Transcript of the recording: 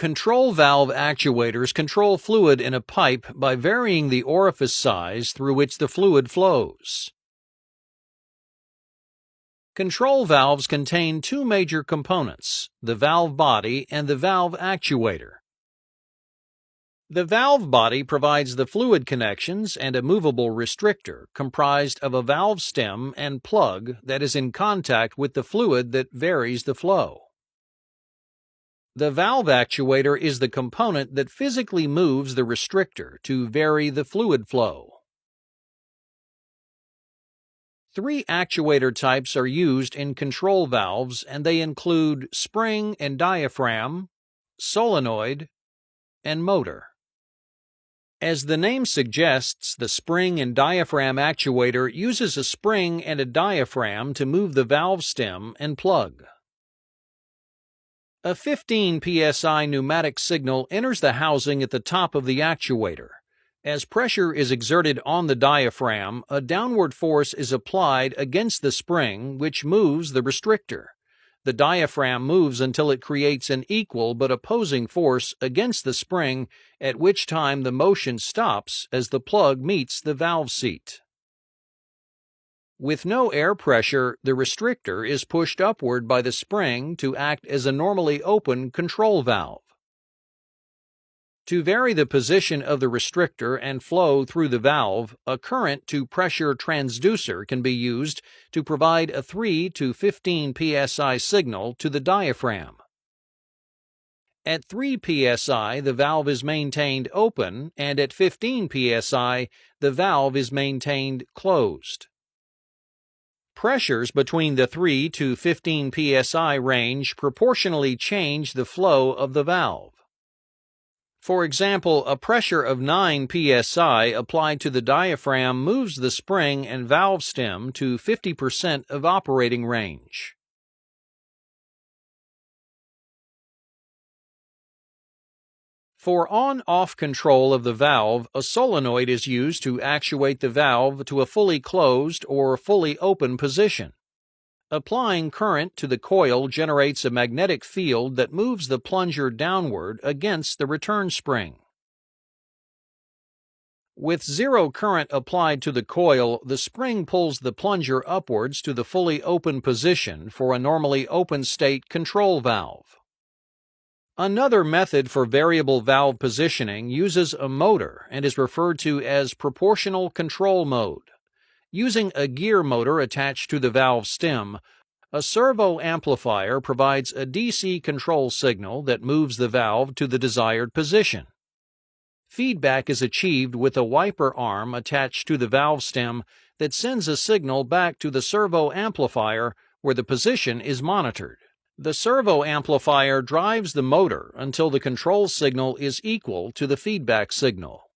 Control valve actuators control fluid in a pipe by varying the orifice size through which the fluid flows. Control valves contain two major components, the valve body and the valve actuator. The valve body provides the fluid connections and a movable restrictor comprised of a valve stem and plug that is in contact with the fluid that varies the flow. The valve actuator is the component that physically moves the restrictor to vary the fluid flow. Three actuator types are used in control valves, and they include spring and diaphragm, solenoid, and motor. As the name suggests, the spring and diaphragm actuator uses a spring and a diaphragm to move the valve stem and plug. A 15 psi pneumatic signal enters the housing at the top of the actuator. As pressure is exerted on the diaphragm, a downward force is applied against the spring, which moves the restrictor. The diaphragm moves until it creates an equal but opposing force against the spring, at which time the motion stops as the plug meets the valve seat. With no air pressure, the restrictor is pushed upward by the spring to act as a normally open control valve. To vary the position of the restrictor and flow through the valve, a current-to-pressure transducer can be used to provide a 3 to 15 psi signal to the diaphragm. At 3 psi, the valve is maintained open, and at 15 psi, the valve is maintained closed. Pressures between the 3 to 15 psi range proportionally change the flow of the valve. For example, a pressure of 9 psi applied to the diaphragm moves the spring and valve stem to 50% of operating range. For on-off control of the valve, a solenoid is used to actuate the valve to a fully closed or fully open position. Applying current to the coil generates a magnetic field that moves the plunger downward against the return spring. With zero current applied to the coil, the spring pulls the plunger upwards to the fully open position for a normally open state control valve. Another method for variable valve positioning uses a motor and is referred to as proportional control mode. Using a gear motor attached to the valve stem, a servo amplifier provides a DC control signal that moves the valve to the desired position. Feedback is achieved with a wiper arm attached to the valve stem that sends a signal back to the servo amplifier where the position is monitored. The servo amplifier drives the motor until the control signal is equal to the feedback signal.